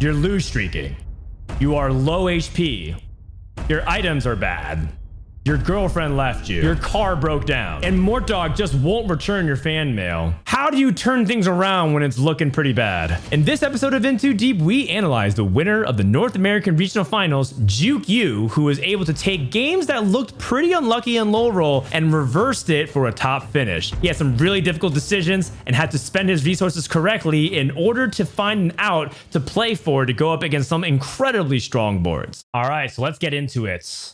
You're lose streaking. You are low HP. Your items are bad. Your girlfriend left you. Your car broke down. And Mortdog just won't return your fan mail. How do you turn things around when it's looking pretty bad? In this episode of In Too Deep, we analyze the winner of the North American Regional Finals, JukeYou, who was able to take games that looked pretty unlucky in low roll and reversed it for a top finish. He had some really difficult decisions and had to spend his resources correctly in order to find an out to play for to go up against some incredibly strong boards. All right, so let's get into it.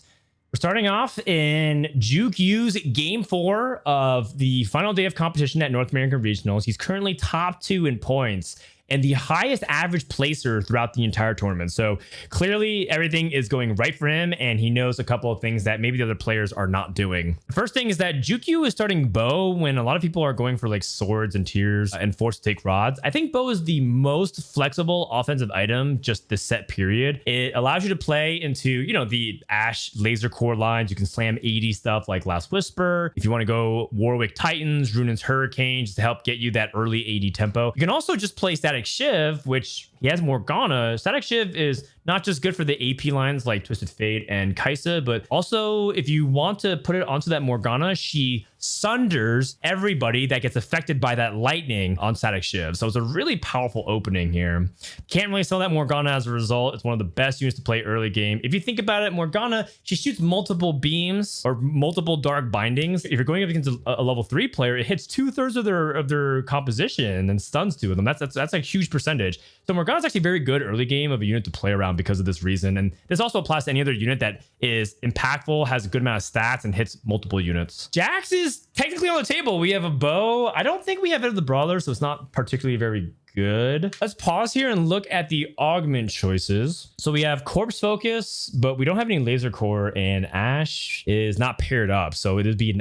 We're starting off in JukeYou's game 4 of the final day of competition at North American Regionals. He's currently top 2 in points and the highest average placer throughout the entire tournament. So clearly everything is going right for him, and he knows a couple of things that maybe the other players are not doing. The first thing is that JukeYou is starting bow when a lot of people are going for like swords and tiers and forced to take rods. I think bow is the most flexible offensive item just this set period. It allows you to play into, you know, the Ashe laser core lines. You can slam AD stuff like Last Whisper. If you want to go Warwick Titans, Runin's Hurricanes to help get you that early AD tempo. You can also just play Static Shiv, which he has Morgana. Static Shiv is not just good for the AP lines like Twisted Fate and Kaisa, but also if you want to put it onto that Morgana, she sunders everybody that gets affected by that lightning on Static Shiv. So it's a really powerful opening here. Can't really sell that Morgana as a result. It's one of the best units to play early game. If you think about it, Morgana, she shoots multiple beams or multiple dark bindings. If you're going up against a level 3 player, it hits 2/3 of their composition and stuns 2 of them. That's a huge percentage. So Morgana's actually very good early game of a unit to play around because of this reason. And this also applies to any other unit that is impactful, has a good amount of stats, and hits multiple units. Jax is technically on the table. We have a bow. I don't think we have it of the brawler, so it's not particularly very good. Let's pause here and look at the augment choices. So we have corpse focus, but we don't have any laser core, and Ashe is not paired up. So it'd be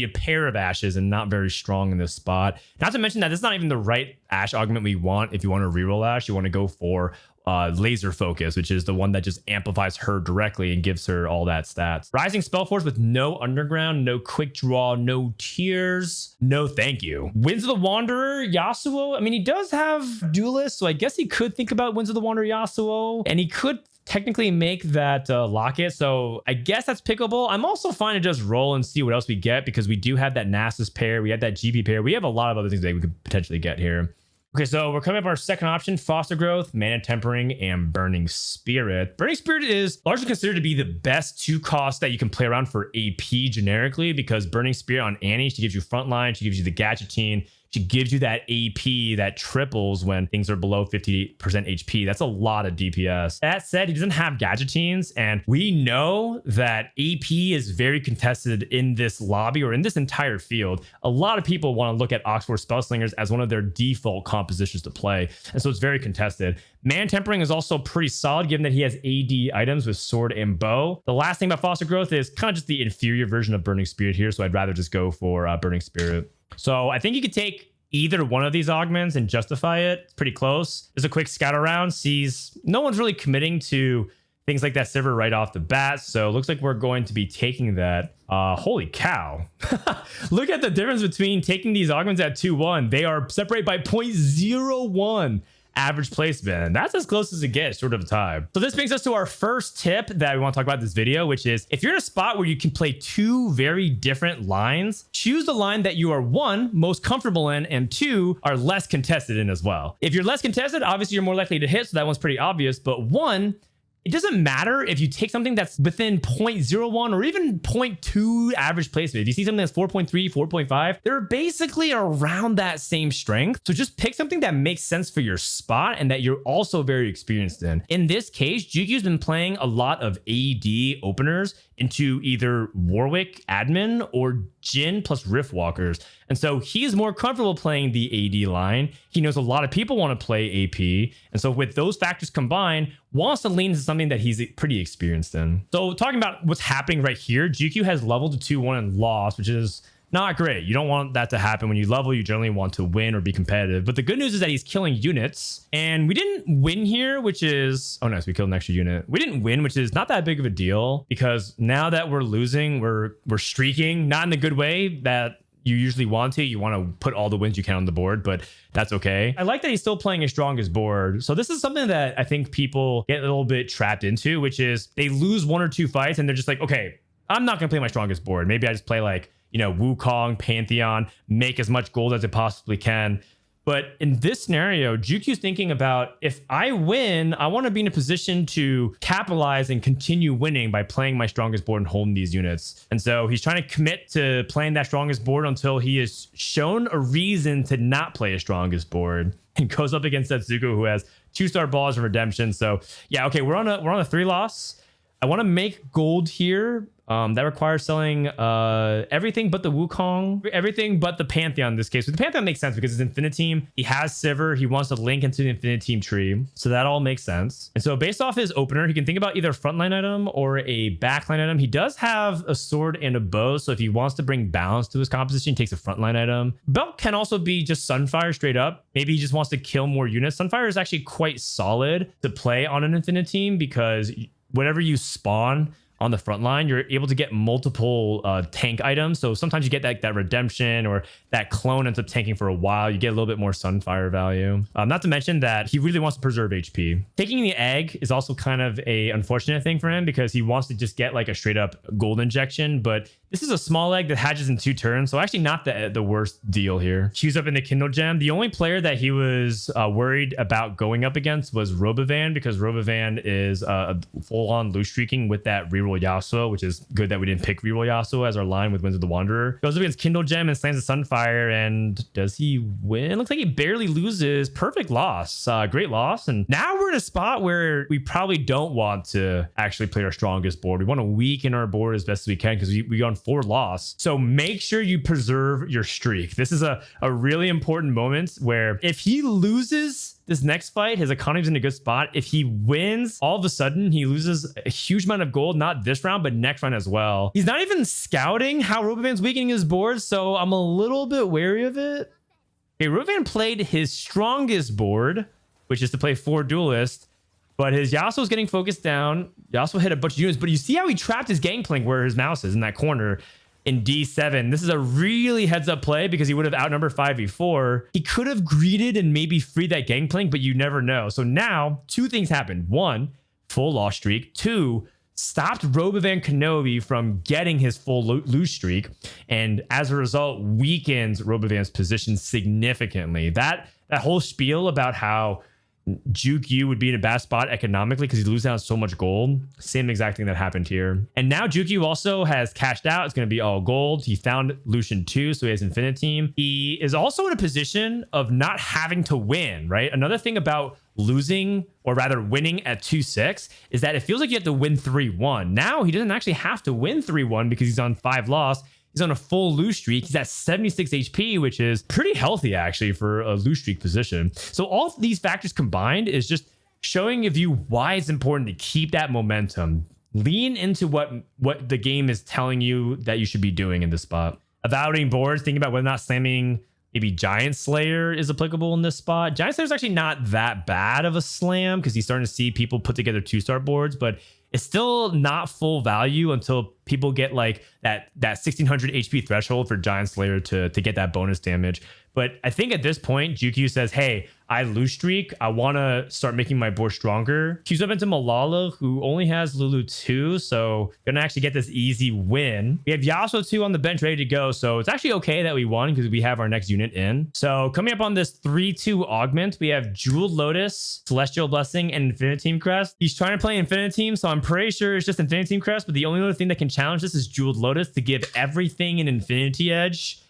a pair of Ashes and not very strong in this spot. Not to mention that it's not even the right Ashe augment we want. If you want to reroll Ashe, you want to go for laser focus, which is the one that just amplifies her directly and gives her all that stats. Rising spell force with no underground, no quick draw, no tears, no thank you. Winds of the Wanderer, Yasuo. I mean, he does have duelist, so I guess he could think about Winds of the Wanderer, Yasuo, and he could technically make that locket, so I guess that's pickable. I'm also fine to just roll and see what else we get, because we do have that Nasus pair, we have that GP pair, we have a lot of other things that we could potentially get here. Okay, so we're coming up our second option, Foster Growth, Mana Tempering, and Burning Spirit. Burning Spirit is largely considered to be the best 2 cost that you can play around for AP generically, because Burning Spirit on Annie, she gives you frontline, she gives you the Gadgeteen, she gives you that AP that triples when things are below 50% HP. That's a lot of DPS. That said, he doesn't have Gadgeteens, and we know that AP is very contested in this lobby or in this entire field. A lot of people want to look at Oxford Spellslingers as one of their default compositions to play, and so it's very contested. Man Tempering is also pretty solid given that he has AD items with sword and bow. The last thing about Foster Growth is kind of just the inferior version of Burning Spirit here, so I'd rather just go for Burning Spirit. So I think you could take either one of these augments and justify it. It's pretty close. There's a quick scout around, sees no one's really committing to things like that Sivir right off the bat. So it looks like we're going to be taking that. Holy cow. Look at the difference between taking these augments at 2-1. They are separated by 0.01. average placement. That's as close as it gets, short of a time. So this brings us to our first tip that we want to talk about in this video, which is if you're in a spot where you can play 2 very different lines, choose the line that you are 1, most comfortable in, and 2, are less contested in as well. If you're less contested, obviously you're more likely to hit, so that one's pretty obvious, but 1, it doesn't matter if you take something that's within 0.01 or even 0.2 average placement. If you see something that's 4.3, 4.5, they're basically around that same strength. So just pick something that makes sense for your spot and that you're also very experienced in. In this case, JukeYou's been playing a lot of AD openers into either Warwick admin or Jhin plus Riftwalkers. And so he's more comfortable playing the AD line. He knows a lot of people want to play AP. And so with those factors combined, wants to lean into something that he's pretty experienced in. So talking about what's happening right here, JukeYou has leveled to 2-1 and lost, which is not great. You don't want that to happen. When you level, you generally want to win or be competitive. But the good news is that he's killing units. And we didn't win here, which is... Oh, nice. We killed an extra unit. We didn't win, which is not that big of a deal. Because now that we're losing, we're streaking. Not in the good way that you usually want to. You want to put all the wins you can on the board, but that's okay. I like that he's still playing his strongest board. So this is something that I think people get a little bit trapped into, which is they lose 1 or 2 fights and they're just like, okay, I'm not going to play my strongest board. Maybe I just play like, you know, Wukong, Pantheon, make as much gold as it possibly can. But in this scenario, Jukyu's thinking about, if I win, I want to be in a position to capitalize and continue winning by playing my strongest board and holding these units. And so he's trying to commit to playing that strongest board until he is shown a reason to not play a strongest board, and goes up against Setsuko, who has 2-star balls of redemption. So yeah, okay, we're on a 3 loss. I want to make gold here. That requires selling everything but the Wukong, everything but the Pantheon in this case. But the Pantheon makes sense because it's Infinite Team. He has Sivir. He wants to link into the Infinite Team tree. So that all makes sense. And so based off his opener, he can think about either a frontline item or a backline item. He does have a sword and a bow. So if he wants to bring balance to his composition, he takes a frontline item. Belt can also be just Sunfire straight up. Maybe he just wants to kill more units. Sunfire is actually quite solid to play on an Infinite Team because whenever you spawn on the front line, you're able to get multiple tank items. So sometimes you get that redemption, or that clone ends up tanking for a while. You get a little bit more Sunfire value. Not to mention that he really wants to preserve HP. Taking the egg is also kind of a unfortunate thing for him because he wants to just get like a straight up gold injection, but this is a small egg that hatches in 2 turns, so actually not the worst deal here. Queues up in the Kindle Gem. The only player that he was worried about going up against was Robovan, because Robovan is full-on loose streaking with that reroll Yasuo, which is good that we didn't pick reroll Yasuo as our line with Winds of the Wanderer. Goes up against Kindle Gem and slams the Sunfire, and does he win? Looks like he barely loses. Perfect loss. Great loss. And now we're in a spot where we probably don't want to actually play our strongest board. We want to weaken our board as best as we can because we on 4 loss. So make sure you preserve your streak. This is a really important moment where if he loses this next fight, his economy's in a good spot. If he wins, all of a sudden he loses a huge amount of gold, not this round, but next round as well. He's not even scouting how Robovan's weakening his board, so I'm a little bit wary of it. Okay, Robovan played his strongest board, which is to play 4 duelists, but his Yasuo's getting focused down. Yasuo hit a bunch of units, but you see how he trapped his Gangplank where his mouse is in that corner in D7. This is a really heads up play because he would have outnumbered 5v4. He could have greeted and maybe freed that Gangplank, but you never know. So now 2 things happened. 1, full loss streak. 2, stopped Robovan Kenobi from getting his full lose streak, and as a result weakens Robovan's position significantly. That whole spiel about how JukeYou would be in a bad spot economically because he loses out so much gold. Same exact thing that happened here. And now JukeYou also has cashed out. It's going to be all gold. He found Lucian 2, so he has Infinite Team. He is also in a position of not having to win, right? Another thing about losing, or rather winning at 2-6, is that it feels like you have to win 3-1. Now he doesn't actually have to win 3-1 because he's on 5 loss. He's on a full lose streak. He's at 76 HP, which is pretty healthy actually for a lose streak position. So all of these factors combined is just showing you why it's important to keep that momentum. Lean into what the game is telling you that you should be doing in this spot. Evaluating boards, thinking about whether or not slamming maybe Giant Slayer is applicable in this spot. Giant Slayer is actually not that bad of a slam because he's starting to see people put together 2-star boards, but it's still not full value until people get like that 1600 HP threshold for Giant Slayer to get that bonus damage. But I think at this point, JukeYou says, hey, I lose streak. I want to start making my board stronger. Queues up into Malala, who only has Lulu 2, so gonna actually get this easy win. We have Yasuo 2 on the bench ready to go, so it's actually okay that we won because we have our next unit in. So coming up on this 3-2 augment, we have Jeweled Lotus, Celestial Blessing, and Infinite Team Crest. He's trying to play Infinite Team, so I'm pretty sure it's just Infinite Team Crest, but the only other thing that can challenge this is Jeweled Lotus to give everything an Infinity Edge.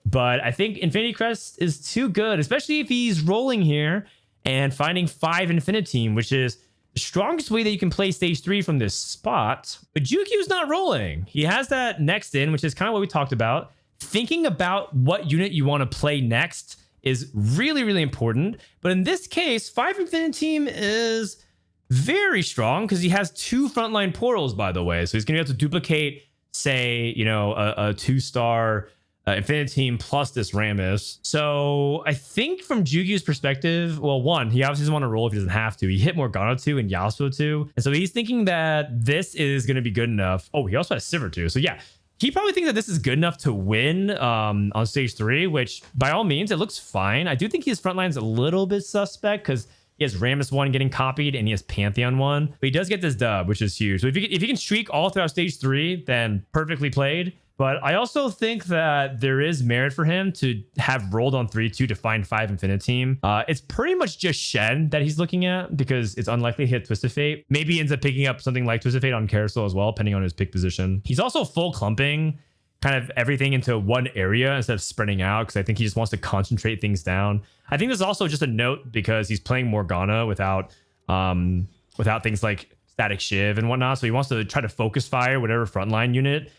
But I think Infinity Crest is too good, especially if he's rolling here and finding 5 Infinite Team, which is the strongest way that you can play stage 3 from this spot. But JukeYou's not rolling. He has that next in, which is kind of what we talked about. Thinking about what unit you want to play next is really, really important. But in this case, 5 Infinite Team is very strong because he has 2 frontline portals, by the way. So he's going to have to duplicate, say, you know, a 2-star Infinite Team plus this Rammus. So I think from JukeYou's perspective, well, 1, he obviously doesn't want to roll if he doesn't have to. He hit Morgana 2 and Yasuo 2. And so he's thinking that this is going to be good enough. Oh, he also has Sivir 2. So yeah, He probably thinks that this is good enough to win on stage 3, which by all means, it looks fine. I do think his front line's a little bit suspect because he has Rammus 1 getting copied and he has Pantheon 1. But he does get this dub, which is huge. So if you can streak all throughout stage 3, then perfectly played. But I also think that there is merit for him to have rolled on 3-2 to find 5 Infiniteam. It's pretty much just Shen that he's looking at because it's unlikely to hit Twisted Fate. Maybe he ends up picking up something like Twisted Fate on Carousel as well, depending on his pick position. He's also full clumping kind of everything into one area instead of spreading out because I think he just wants to concentrate things down. I think this is also just a note because he's playing Morgana without things like Static Shiv and whatnot. So he wants to try to focus fire whatever frontline unit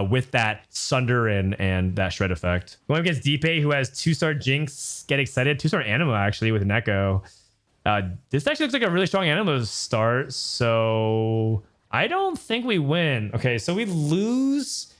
with that Sunder and that Shred effect. Going against Deepe, who has 2-star Jinx, get excited. 2-star Anima actually with an Echo. This actually looks like a really strong Anima start. So I don't think we win. Okay, so we lose.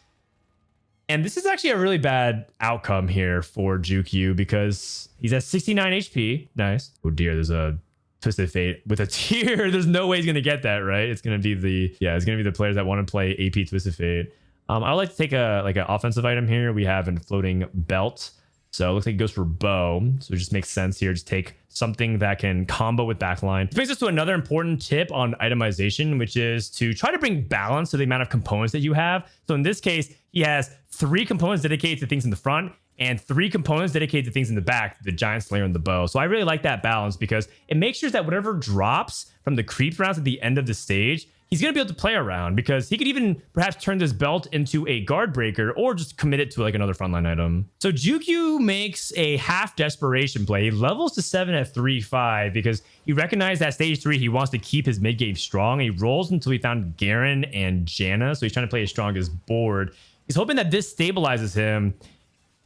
And this is actually a really bad outcome here for Jukyu because he's at 69 HP. Nice. Oh dear, there's a Twisted Fate with a tier. There's no way he's gonna get that, right? It's gonna be the players that want to play AP Twisted Fate. I would like to take an offensive item here. We have a floating belt. So it looks like it goes for bow. So it just makes sense here. Just take something that can combo with backline. This brings us to another important tip on itemization, which is to try to bring balance to the amount of components that you have. So in this case, he has 3 components dedicated to things in the front and 3 components dedicated to things in the back, the Giant Slayer and the bow. So I really like that balance because it makes sure that whatever drops from the creep rounds at the end of the stage, he's going to be able to play around because he could even perhaps turn this belt into a guard breaker or just commit it to like another frontline item. So Jukyu makes a half desperation play. He levels to 7 at 3-5 because he recognized that stage 3, he wants to keep his mid game strong. He rolls until he found Garen and Janna. So he's trying to play his strongest board. He's hoping that this stabilizes him.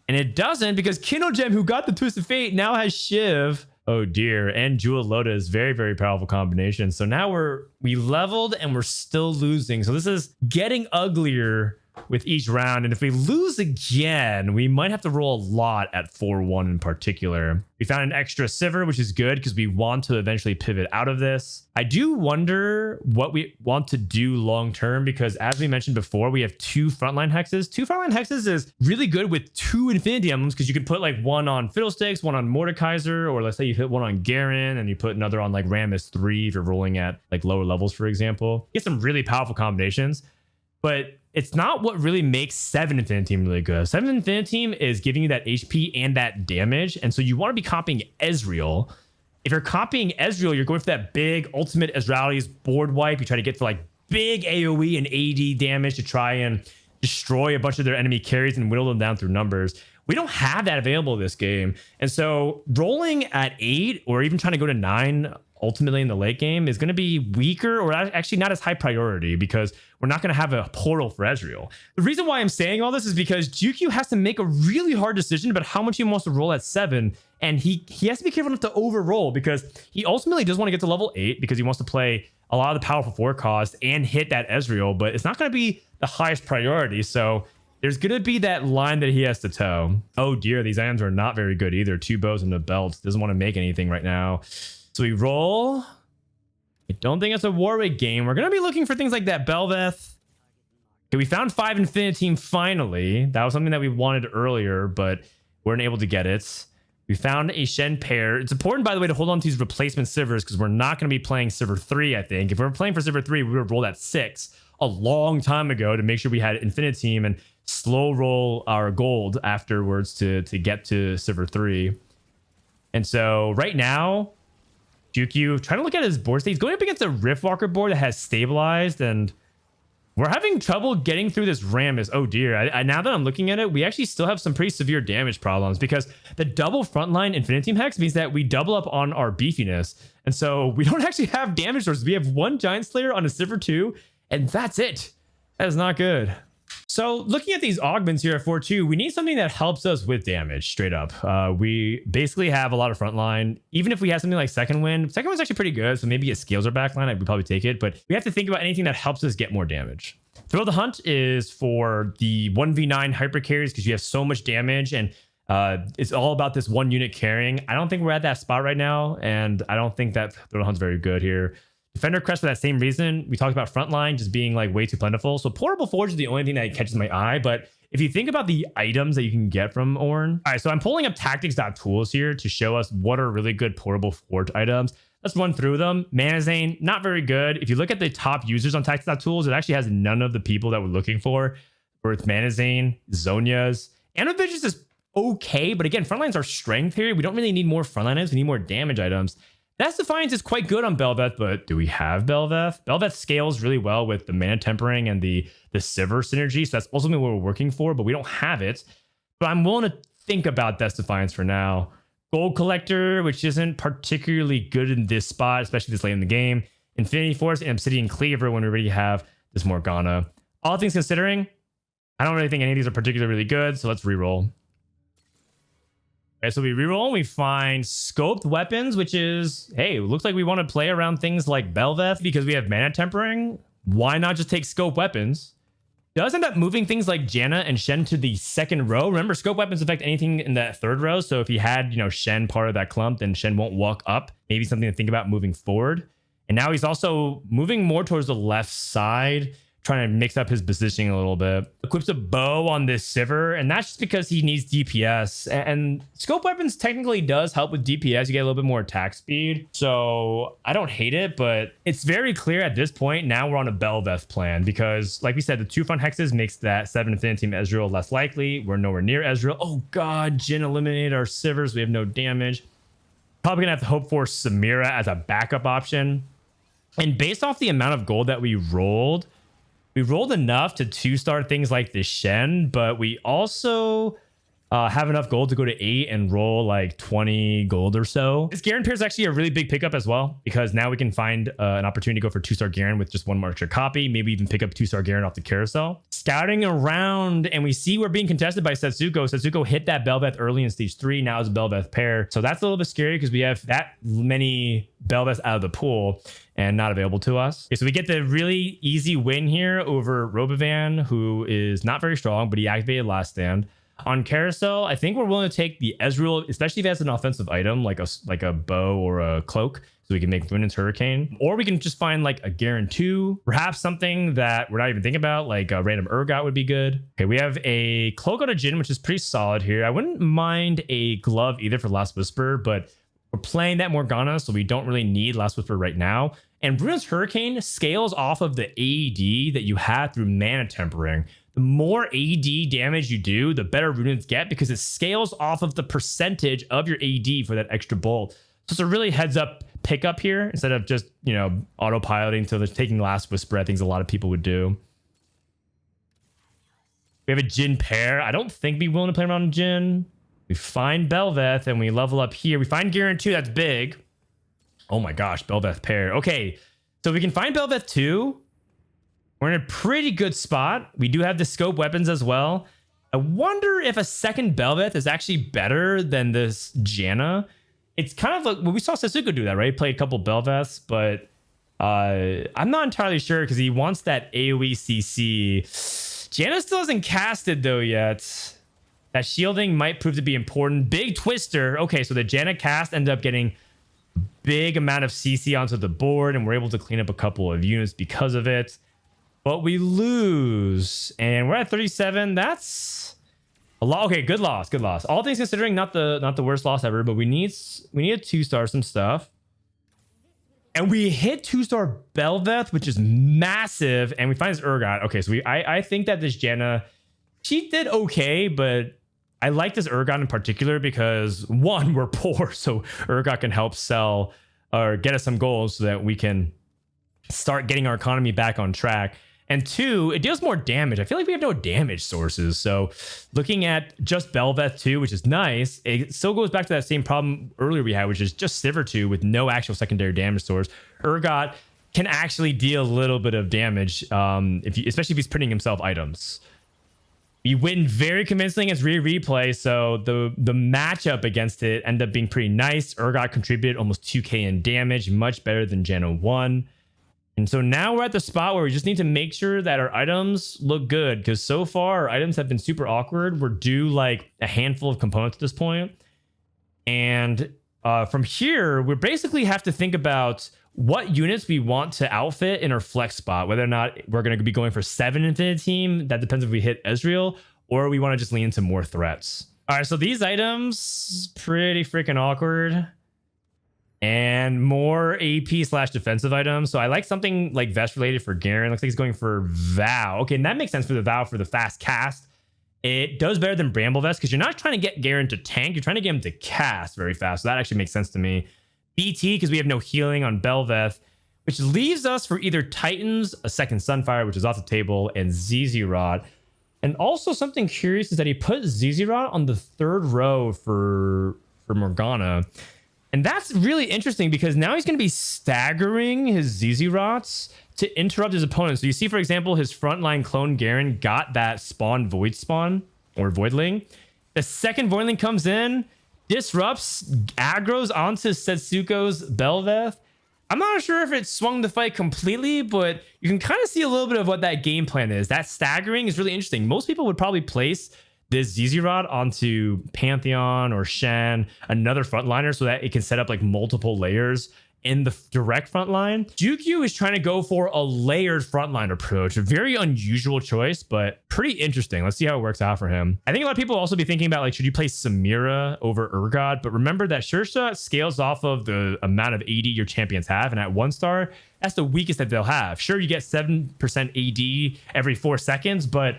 And it doesn't because Kinogem, who got the Twisted Fate, now has Shiv. Oh dear, and Jewel Lotus, very, very powerful combination. So now we leveled and we're still losing. So this is getting uglier with each round. And if we lose again, we might have to roll a lot at 4-1 in particular. We found an extra Sivir, which is good because we want to eventually pivot out of this. I do wonder what we want to do long term because as we mentioned before, we have 2 frontline hexes. 2 frontline hexes is really good with 2 Infinity Emblems because you can put like one on Fiddlesticks, one on Mordekaiser, or let's say you hit one on Garen and you put another on like Rammus 3 if you're rolling at like lower levels, for example. You get some really powerful combinations, but it's not what really makes 7 Infiniteam really good. 7 Infiniteam is giving you that HP and that damage. And so you want to be copying Ezreal. If you're copying Ezreal, you're going for that big ultimate Ezreal's board wipe. You try to get for like big AoE and AD damage to try and destroy a bunch of their enemy carries and whittle them down through numbers. We don't have that available this game. And so rolling at 8 or even trying to go to 9 ultimately in the late game is going to be weaker or actually not as high priority because we're not going to have a portal for Ezreal. The reason why I'm saying all this is because Jukyu has to make a really hard decision about how much he wants to roll at 7. And he has to be careful not to overroll because he ultimately does want to get to level 8 because he wants to play a lot of the powerful 4 cost and hit that Ezreal, but it's not going to be the highest priority. So there's going to be that line that he has to toe. Oh dear, these items are not very good either. 2 bows and a belt. Doesn't want to make anything right now. So we roll. I don't think it's a Warwick game. We're going to be looking for things like that Belveth. Okay, we found 5 Infiniteam finally. That was something that we wanted earlier, but weren't able to get it. We found a Shen pair. It's important, by the way, to hold on to these replacement Sivers because we're not going to be playing Sivir 3, I think. If we were playing for Sivir 3, we would have rolled at 6 a long time ago to make sure we had Infiniteam and slow roll our gold afterwards to get to Sivir 3. And so right now, Jukyu, trying to look at his board state. He's going up against a Riftwalker board that has stabilized, and we're having trouble getting through this Rammus. Oh dear. Now that I'm looking at it, we actually still have some pretty severe damage problems because the double frontline Infiniteam Hex means that we double up on our beefiness. And so we don't actually have damage sources. We have 1 Giant Slayer on a Sivir 2, and that's it. That is not good. So looking at these augments here at 4-2, we need something that helps us with damage straight up. We basically have a lot of frontline. Even if we have something like Second Wind, Second Wind's actually pretty good. So maybe it scales our backline. I'd probably take it, but we have to think about anything that helps us get more damage. Throw the Hunt is for the 1v9 hyper carries because you have so much damage and it's all about this 1 unit carrying. I don't think we're at that spot right now. And I don't think that Throw the Hunt's very good here. Defender Crest for that same reason. We talked about Frontline just being like way too plentiful. So Portable Forge is the only thing that catches my eye. But if you think about the items that you can get from Ornn. All right, so I'm pulling up tactics.tools here to show us what are really good Portable Forge items. Let's run through them. Manazane, not very good. If you look at the top users on tactics.tools, it actually has none of the people that we're looking for. Where it's Manazane, Zhonya's. Anavision is okay, but again, frontlines are strength here. We don't really need more frontline items. We need more damage items. That's Defiance is quite good on Bel'Veth, but do we have Bel'Veth? Bel'Veth scales really well with the mana tempering and the Sivir synergy, so that's ultimately what we're working for, but we don't have it. But I'm willing to think about Death Defiance for now. Gold Collector, which isn't particularly good in this spot, especially this late in the game. Infinity Force and Obsidian Cleaver when we already have this Morgana. All things considering, I don't really think any of these are particularly really good, so let's reroll. Okay, so we reroll and we find scoped weapons, which is, hey, it looks like we want to play around things like Bel'Veth because we have mana tempering. Why not just take scope weapons? Does end up moving things like Janna and Shen to the second row. Remember, scope weapons affect anything in that third row. So if he had, Shen part of that clump, then Shen won't walk up. Maybe something to think about moving forward. And now he's also moving more towards the left side, trying to mix up his positioning a little bit. Equips a bow on this Sivir, and that's just because he needs DPS. And scope weapons technically does help with DPS. You get a little bit more attack speed. So I don't hate it, but it's very clear at this point, now we're on a Bel'Veth plan because, like we said, the 2 front hexes makes that 7 Infinity Team Ezreal less likely. We're nowhere near Ezreal. Oh god, Jhin eliminated our Sivirs. We have no damage. Probably gonna have to hope for Samira as a backup option. And based off the amount of gold that we rolled enough to 2-star things like the Shen, but we also have enough gold to go to 8 and roll like 20 gold or so. This Garen pair is actually a really big pickup as well, because now we can find an opportunity to go for 2-star Garen with just 1 extra copy. Maybe even pick up 2-star Garen off the carousel. Scouting around, and we see we're being contested by Setsuko. Setsuko hit that Bel'Veth early in stage 3. Now it's a Bel'Veth pair. So that's a little bit scary because we have that many Bel'Veths out of the pool and not available to us. Okay, so we get the really easy win here over Robovan, who is not very strong, but he activated Last Stand. On Carousel, I think we're willing to take the Ezreal, especially if it has an offensive item like a bow or a cloak, so we can make Luna's Hurricane. Or we can just find like a Garen 2, perhaps something that we're not even thinking about, like a random Urgot would be good. Okay, we have a Cloak on a Jhin, which is pretty solid here. I wouldn't mind a glove either for Last Whisper, but we're playing that Morgana, so we don't really need Last Whisper right now. And Luna's Hurricane scales off of the AD that you have through mana tempering. The more AD damage you do, the better runes get because it scales off of the percentage of your AD for that extra bolt. So it's a really heads up pickup here instead of just, autopiloting. So there's taking Last Whisper, I think a lot of people would do. We have a Jhin pair. I don't think we'd be willing to play around Jhin. We find Bel'Veth and we level up here. We find Garen 2. That's big. Oh my gosh, Bel'Veth pair. Okay, so we can find Bel'Veth 2. We're in a pretty good spot. We do have the scope weapons as well. I wonder if a second Bel'Veth is actually better than this Janna. It's kind of like, well, we saw Setsuko do that, right? He played a couple Bel'Veths, but I'm not entirely sure because he wants that AoE CC. Janna still hasn't casted though yet. That shielding might prove to be important. Big Twister. Okay, so the Janna cast ended up getting a big amount of CC onto the board, and we're able to clean up a couple of units because of it. But we lose, and we're at 37. That's a lot. Okay, good loss, good loss. All things considering, not the worst loss ever. But we need a 2-star some stuff, and we hit 2-star Bel'Veth, which is massive. And we find this Urgot. Okay, so I think that this Janna, she did okay, but I like this Urgot in particular because 1, we're poor, so Urgot can help sell or get us some goals so that we can start getting our economy back on track. And 2, it deals more damage. I feel like we have no damage sources. So looking at just Bel'Veth 2, which is nice, it still goes back to that same problem earlier we had, which is just Sivir 2 with no actual secondary damage source. Urgot can actually deal a little bit of damage, especially if he's printing himself items. We win very convincingly against replay, so the matchup against it ended up being pretty nice. Urgot contributed almost 2k in damage, much better than Janna 1. And so now we're at the spot where we just need to make sure that our items look good, because so far our items have been super awkward. We're due like a handful of components at this point. And from here, we basically have to think about what units we want to outfit in our flex spot, whether or not we're going to be going for 7 Infinite Team. That depends if we hit Ezreal, or we want to just lean into more threats. All right, so these items, pretty freaking awkward. And more AP slash defensive items. So I like something like Vest related for Garen. Looks like he's going for Vow. Okay, and that makes sense for the Vow for the fast cast. It does better than Bramble Vest because you're not trying to get Garen to tank. You're trying to get him to cast very fast. So that actually makes sense to me. BT because we have no healing on Belveth, which leaves us for either Titans, a second Sunfire, which is off the table, and ZZ Rod. And also something curious is that he put ZZ Rod on the 3rd row for Morgana. And that's really interesting because now he's going to be staggering his ZZ Rots to interrupt his opponent. So you see, for example, his frontline clone Garen got that Void Spawn or Voidling. The second Voidling comes in, disrupts, aggroes onto Setsuko's Belveth. I'm not sure if it swung the fight completely, but you can kind of see a little bit of what that game plan is. That staggering is really interesting. Most people would probably place this ZZ Rod onto Pantheon or Shen, another frontliner, so that it can set up like multiple layers in the direct front line. Jukyu is trying to go for a layered frontline approach. A very unusual choice, but pretty interesting. Let's see how it works out for him. I think a lot of people will also be thinking about like, should you play Samira over Urgot? But remember that Sure Shot scales off of the amount of AD your champions have. And at 1 star, that's the weakest that they'll have. Sure, you get 7% AD every 4 seconds, but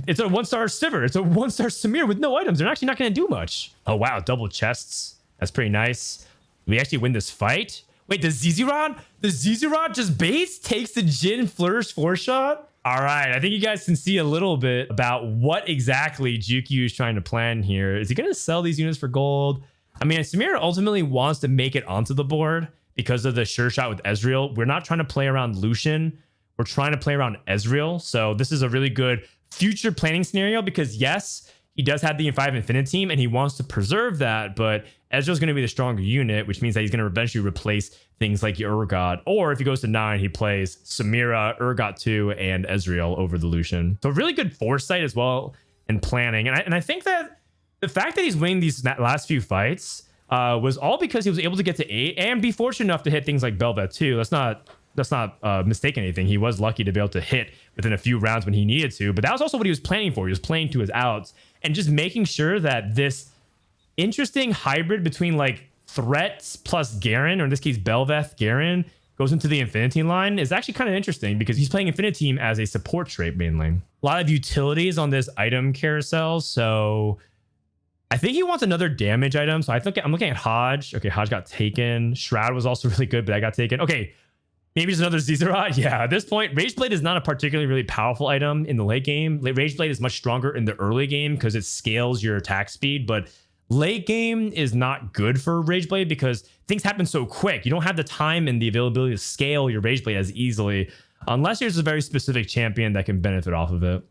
it's a 1-star Sivir. It's a 1-star Samir with no items. They're actually not going to do much. Oh, wow. Double chests. That's pretty nice. We actually win this fight. Wait, the ZZ Rod just baits, takes the Jhin Flourish 4-shot. All right, I think you guys can see a little bit about what exactly JukeYou is trying to plan here. Is he going to sell these units for gold? I mean, Samir ultimately wants to make it onto the board because of the Sure Shot with Ezreal. We're not trying to play around Lucian. We're trying to play around Ezreal. So this is a really good future planning scenario because yes, he does have the 5 Infinite Team and he wants to preserve that, but Ezreal's going to be the stronger unit, which means that he's going to eventually replace things like your Urgot. Or if he goes to 9, he plays Samira, Urgot 2, and Ezreal over the Lucian. So really good foresight as well and planning. And I think that the fact that he's winning these last few fights was all because he was able to get to 8 and be fortunate enough to hit things like Belveth too. Let's not mistake anything. He was lucky to be able to hit within a few rounds when he needed to, but that was also what he was planning for. He was playing to his outs and just making sure that this interesting hybrid between like threats plus Garen, or in this case Belveth Garen, goes into the Infinity line is actually kind of interesting because he's playing Infinity Team as a support trait mainly. A lot of utilities on this item carousel, so I think he wants another damage item. So I think I'm looking at Hodge. Okay, Hodge got taken. Shroud was also really good, but that got taken. Okay, maybe just another Zizarot. Yeah, at this point, Rageblade is not a particularly really powerful item in the late game. Rageblade is much stronger in the early game because it scales your attack speed, but late game is not good for Rageblade because things happen so quick. You don't have the time and the availability to scale your Rageblade as easily unless there's a very specific champion that can benefit off of it.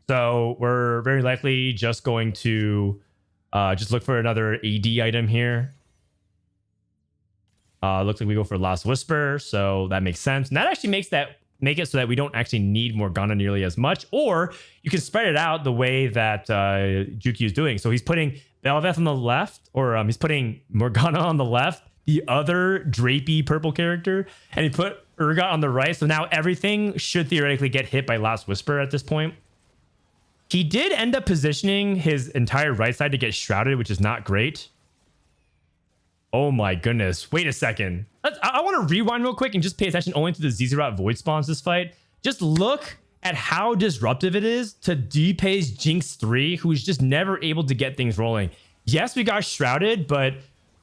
So we're very likely just going to just look for another AD item here. Looks like we go for Last Whisper, so that makes sense. And that actually make it so that we don't actually need Morgana nearly as much, or you can spread it out the way that JukeYou is doing. So he's putting Belveth on the left, or he's putting Morgana on the left, the other drapey purple character, and he put Urgot on the right. So now everything should theoretically get hit by Last Whisper at this point. He did end up positioning his entire right side to get shrouded, which is not great. Oh my goodness. Wait a second. I want to rewind real quick and just pay attention only to the Zizarot Void Spawns this fight. Just look at how disruptive it is to D-Pay's Jinx 3, who is just never able to get things rolling. Yes, we got shrouded, but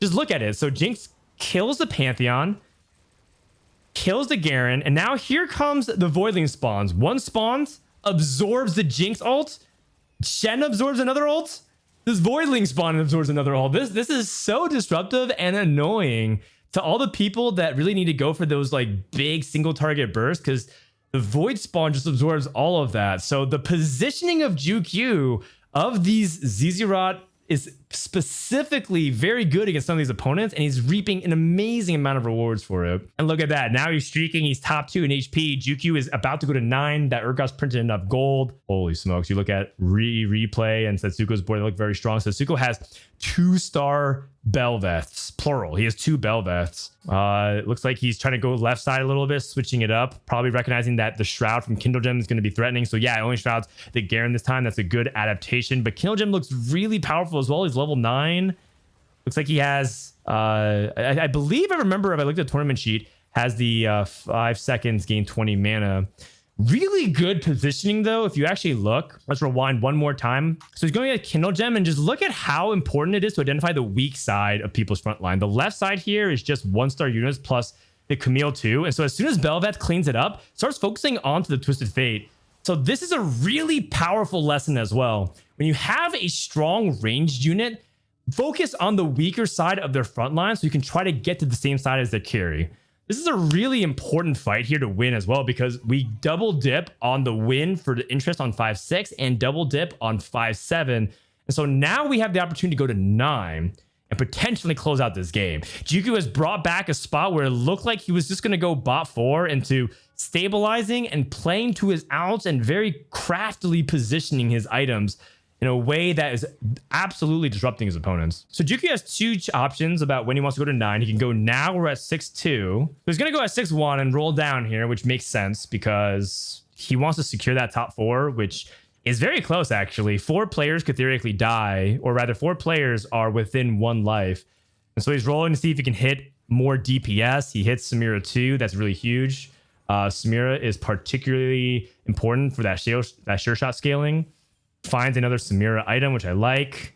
just look at it. So Jinx kills the Pantheon, kills the Garen, and now here comes the Voidling spawns. One spawns, absorbs the Jinx ult, Shen absorbs another ult, this Voidling spawn absorbs another ult. This is so disruptive and annoying to all the people that really need to go for those like big single target bursts, because the Void spawn just absorbs all of that. So the positioning of JukeYou of these Zizarot is specifically very good against some of these opponents, and he's reaping an amazing amount of rewards for it. And look at that. Now he's streaking. He's top 2 in HP. Jukyu is about to go to 9. That Urgot's printed enough gold. Holy smokes. You look at replay and Setsuko's board, they look very strong. Setsuko has 2-star Belveths, plural. He has 2 Belveths. It looks like he's trying to go left side a little bit, switching it up, probably recognizing that the Shroud from Kindle Gem is going to be threatening. So yeah, only Shrouds the Garen this time. That's a good adaptation. But Kindle Gem looks really powerful as well. He's level 9. Looks like he has, I believe I remember if I looked at the tournament sheet, has the 5 seconds, gain 20 mana. Really good positioning though. If you actually look, let's rewind one more time. So he's going to get Kindle Gem, and just look at how important it is to identify the weak side of people's front line. The left side here is just 1-star units plus the Camille 2. And so as soon as Belveth cleans it up, starts focusing onto the Twisted Fate. So this is a really powerful lesson as well. When you have a strong ranged unit, focus on the weaker side of their front line so you can try to get to the same side as their carry. This is a really important fight here to win as well, because we double dip on the win for the interest on 5-6 and double dip on 5-7. And so now we have the opportunity to go to 9 and potentially close out this game. Jukyu has brought back a spot where it looked like he was just going to go bot 4 into stabilizing and playing to his outs and very craftily positioning his items in a way that is absolutely disrupting his opponents. So Jukyu has 2 options about when he wants to go to 9. He can go now. We're at 6-2. He's going to go at 6-1 and roll down here, which makes sense because he wants to secure that top 4, which is very close, actually. 4 players could theoretically die, or rather 4 players are within 1 life. And so he's rolling to see if he can hit more DPS. He hits Samira 2. That's really huge. Samira is particularly important for that sure shot scaling. Finds another Samira item, which I like.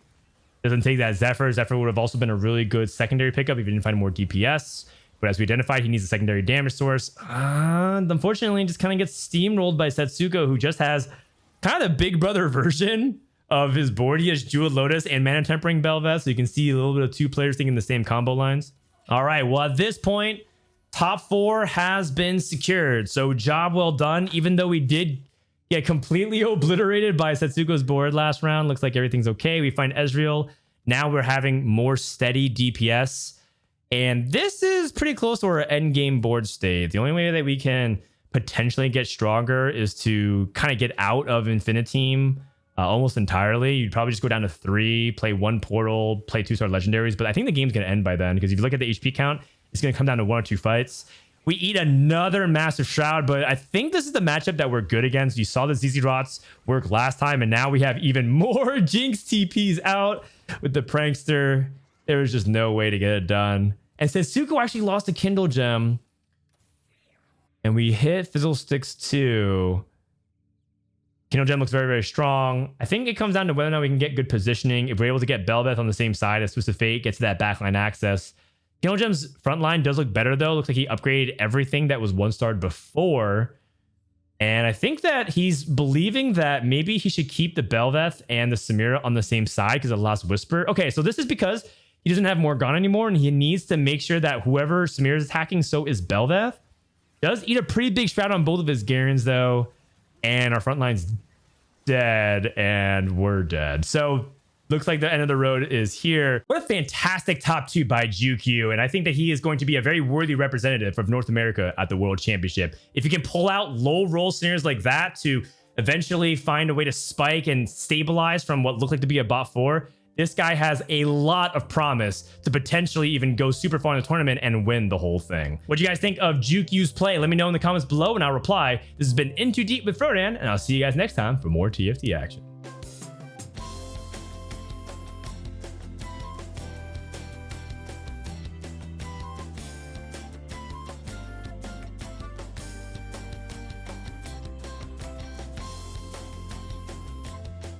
Doesn't take that Zephyr. Zephyr would have also been a really good secondary pickup if he didn't find more DPS. But as we identified, he needs a secondary damage source. Unfortunately, just kind of gets steamrolled by Setsuko, who just has kind of the big brother version of his board. He has Jewel Lotus and Mana Tempering Belveth, so you can see a little bit of 2 players thinking the same combo lines. All right, well, at this point, top 4 has been secured. So job well done, even though we did get completely obliterated by Setsuko's board last round. Looks like everything's okay. We find Ezreal. Now we're having more steady DPS. And this is pretty close to our end game board state. The only way that we can potentially get stronger is to kind of get out of Infiniteam almost entirely. You'd probably just go down to 3, play 1 portal, play 2-star legendaries. But I think the game's going to end by then, because if you look at the HP count, it's going to come down to 1 or 2 fights. We eat another massive Shroud, but I think this is the matchup that we're good against. You saw the ZZ Rots work last time, and now we have even more Jinx TPs out with the Prankster. There was just no way to get it done. And Setsuko actually lost a Kindle Gem, and we hit Fizzlesticks 2. Kindle Gem looks very, very strong. I think it comes down to whether or not we can get good positioning. If we're able to get Belveth on the same side as Twisted Fate, gets to that backline access. Kindle Gem's front line does look better, though. Looks like he upgraded everything that was 1-starred before. And I think that he's believing that maybe he should keep the Belveth and the Samira on the same side because of Last Whisper. Okay, so this is because he doesn't have Morgana anymore, and he needs to make sure that whoever Samira is attacking, so is Belveth. Does eat a pretty big Shroud on both of his Garens, though. And our front line's dead, and we're dead. So looks like the end of the road is here. What a fantastic top 2 by JukeYou, and I think that he is going to be a very worthy representative of North America at the World Championship. If you can pull out low roll scenarios like that to eventually find a way to spike and stabilize from what looked like to be a bot 4, this guy has a lot of promise to potentially even go super far in the tournament and win the whole thing. What do you guys think of JukeYou's play? Let me know in the comments below and I'll reply. This has been In Too Deep with Frodan, and I'll see you guys next time for more TFT action.